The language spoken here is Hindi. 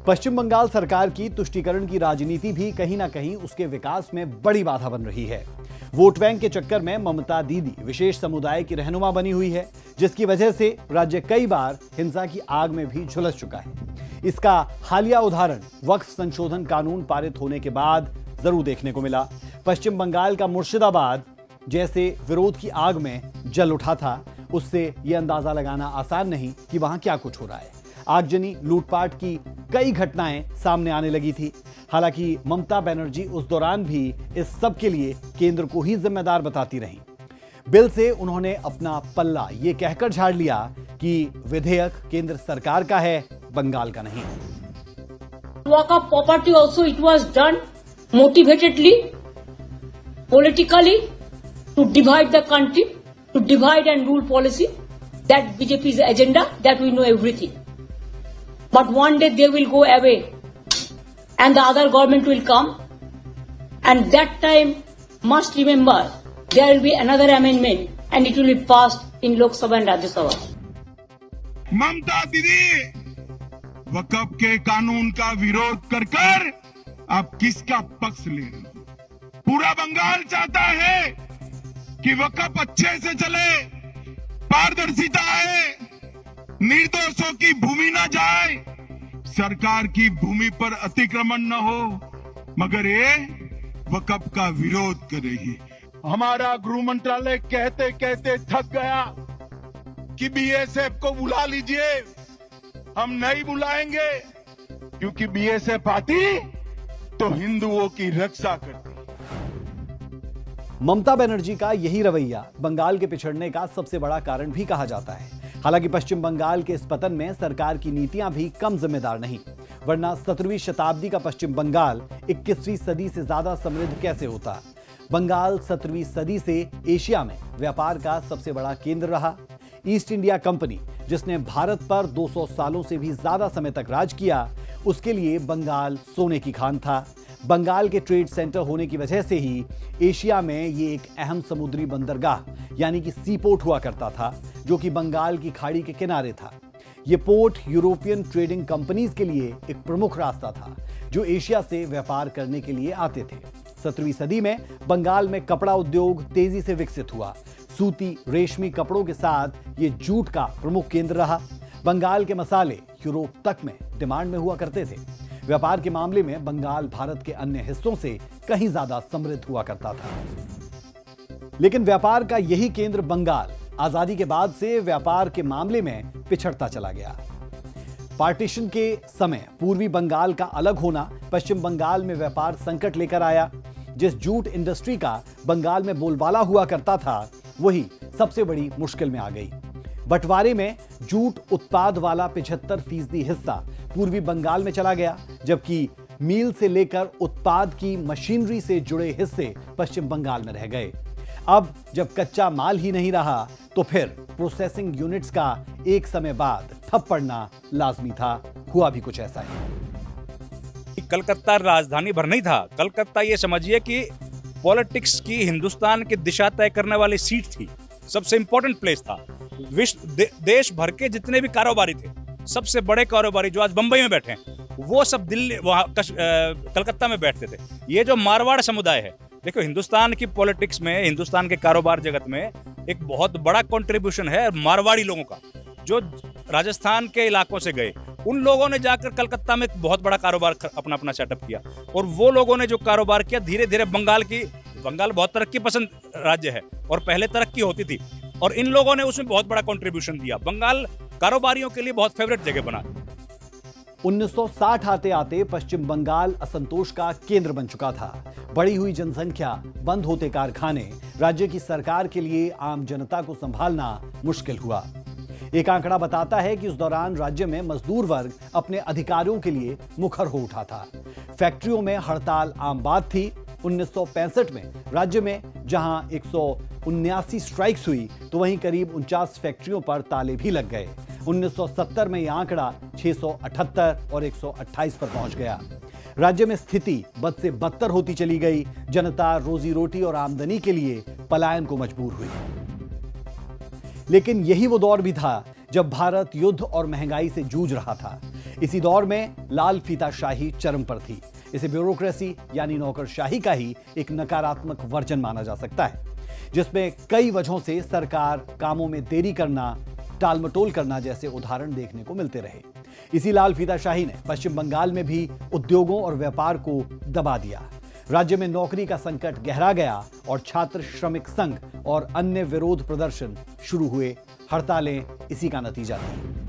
पश्चिम बंगाल सरकार की तुष्टीकरण की राजनीति भी कहीं ना कहीं उसके विकास में बड़ी बाधा बन रही है। वोट बैंक के चक्कर में ममता दीदी विशेष समुदाय की रहनुमा बनी हुई है, जिसकी वजह से राज्य कई बार हिंसा की आग में भी झुलस चुका है। इसका हालिया उदाहरण वक्फ संशोधन कानून पारित होने के बाद जरूर देखने को मिला। पश्चिम बंगाल का मुर्शिदाबाद जैसे विरोध की आग में जल उठा था, उससे यह अंदाजा लगाना आसान नहीं कि वहां क्या कुछ हो रहा है। आगजनी, लूटपाट की कई घटनाएं सामने आने लगी थी। हालांकि ममता बनर्जी उस दौरान भी इस सब के लिए केंद्र को ही जिम्मेदार बताती रहीं। बिल से उन्होंने अपना पल्ला ये कहकर झाड़ लिया कि विधेयक केंद्र सरकार का है, बंगाल का नहीं। Waqf property also it was done motivatedly, politically to divide the country, to divide and rule policy. That BJP's agenda, that we know everything. But one day they will go away and the other government will come, and that time must remember there will be another amendment and it will be passed in Lok Sabha and Rajya Sabha. ममता दीदी वक़्फ़ के कानून का विरोध कर कर आप किसका पक्ष ले रहे हो? पूरा बंगाल चाहता है कि वक़्फ़ अच्छे से चले, पारदर्शिता आए, निर्दोषों की भूमि न जाए, सरकार की भूमि पर अतिक्रमण न हो, मगर ये वक़्फ़ का विरोध कर रही है। हमारा गृह मंत्रालय कहते कहते थक गया कि बीएसएफ को बुला लीजिए। हम नहीं बुलाएंगे क्योंकि बीएसएफ आती तो हिंदुओं की रक्षा करती। ममता बनर्जी का यही रवैया बंगाल के पिछड़ने का सबसे बड़ा कारण भी कहा जाता है। हालांकि पश्चिम बंगाल के इस पतन में सरकार की नीतियां भी कम जिम्मेदार नहीं, वरना 17वीं शताब्दी का पश्चिम बंगाल 21वीं सदी से ज्यादा समृद्ध कैसे होता। बंगाल 17वीं सदी से एशिया में व्यापार का सबसे बड़ा केंद्र रहा। ईस्ट इंडिया कंपनी, जिसने भारत पर 200 सालों से भी ज्यादा समय तक राज किया, उसके लिए बंगाल सोने की खान था। बंगाल के ट्रेड सेंटर होने की वजह से ही एशिया में ये एक अहम समुद्री बंदरगाह यानी कि सी पोर्ट हुआ करता था, जो कि बंगाल की खाड़ी के किनारे था। ये पोर्ट यूरोपियन ट्रेडिंग कंपनीज के लिए एक प्रमुख रास्ता था, जो एशिया से व्यापार करने के लिए आते थे। 17वीं सदी में बंगाल में कपड़ा उद्योग तेजी से विकसित हुआ। सूती, रेशमी कपड़ों के साथ ये जूट का प्रमुख केंद्र रहा। बंगाल के मसाले यूरोप तक में डिमांड में हुआ करते थे। व्यापार के मामले में बंगाल भारत के अन्य हिस्सों से कहीं ज्यादा समृद्ध हुआ करता था। लेकिन व्यापार का यही केंद्र बंगाल आजादी के बाद से व्यापार के मामले में पिछड़ता चला गया। पार्टीशन के समय पूर्वी बंगाल का अलग होना पश्चिम बंगाल में व्यापार संकट लेकर आया। जिस जूट इंडस्ट्री का बंगाल में बोलबाला हुआ करता था, वही सबसे बड़ी मुश्किल में आ गई। बंटवारे में जूट उत्पाद वाला 75% हिस्सा पूर्वी बंगाल में चला गया, जबकि मील से लेकर उत्पाद की मशीनरी से जुड़े हिस्से पश्चिम बंगाल में रह गए। अब जब कच्चा माल ही नहीं रहा, तो फिर प्रोसेसिंग यूनिट्स का एक समय बाद ठप पड़ना लाजमी था। हुआ भी कुछ ऐसा है। कलकत्ता राजधानी भर नहीं था। कलकत्ता ये समझिए कि पॉलिटिक्स की हिंदुस्तान की दिशा तय करने वाली सीट थी, सबसे इंपॉर्टेंट प्लेस था। देश भर के जितने भी कारोबारी थे, सबसे बड़े कारोबारी जो आज बंबई में बैठे हैं, वो सब दिल्ली वहाँ कलकत्ता में बैठते थे। ये जो मारवाड़ समुदाय है, देखो हिंदुस्तान की पॉलिटिक्स में, हिंदुस्तान के कारोबार जगत में एक बहुत बड़ा कंट्रीब्यूशन है मारवाड़ी लोगों का, जो राजस्थान के इलाकों से गए। उन लोगों ने जाकर कलकत्ता में एक बहुत बड़ा कारोबार अपना सेटअप किया, और वो लोगों ने जो कारोबार किया, धीरे धीरे बंगाल बहुत तरक्की पसंद राज्य है और पहले तरक्की होती थी, और इन लोगों ने उसमें बहुत बड़ा कंट्रीब्यूशन दिया। बंगाल कारोबारियों के लिए बहुत फेवरेट जगह बना। 1960 आते आते पश्चिम बंगाल असंतोष का केंद्र बन चुका था। बढ़ी हुई जनसंख्या, बंद होते कारखाने, राज्य की सरकार के लिए आम जनता को संभालना मुश्किल हुआ। एक आंकड़ा बताता है कि उस दौरान राज्य में मजदूर वर्ग अपने अधिकारों के लिए मुखर हो उठा था। फैक्ट्रियों में हड़ताल आम बात थी। 1965 में राज्य में जहां 179 स्ट्राइक्स हुई, तो वहीं करीब 49 फैक्ट्रियों पर ताले भी लग गए। 1970 में यह आंकड़ा 678 और 128 पर पहुंच गया। राज्य में स्थिति बद से बदतर होती चली गई। जनता रोजी रोटी और आमदनी के लिए पलायन को मजबूर हुई। लेकिन यही वो दौर भी था जब भारत युद्ध और महंगाई से जूझ रहा था। इसी दौर में लाल फीताशाही चरम पर थी। इसे ब्यूरोक्रेसी यानी नौकरशाही का ही एक नकारात्मक वर्जन माना जा सकता है, जिसमें कई वजहों से सरकार कामों में देरी करना, टालमटोल करना जैसे उदाहरण देखने को मिलते रहे। इसी लाल फीताशाही ने पश्चिम बंगाल में भी उद्योगों और व्यापार को दबा दिया। राज्य में नौकरी का संकट गहरा गया और छात्र श्रमिक संघ और अन्य विरोध प्रदर्शन शुरू हुए। हड़तालें इसी का नतीजा थी।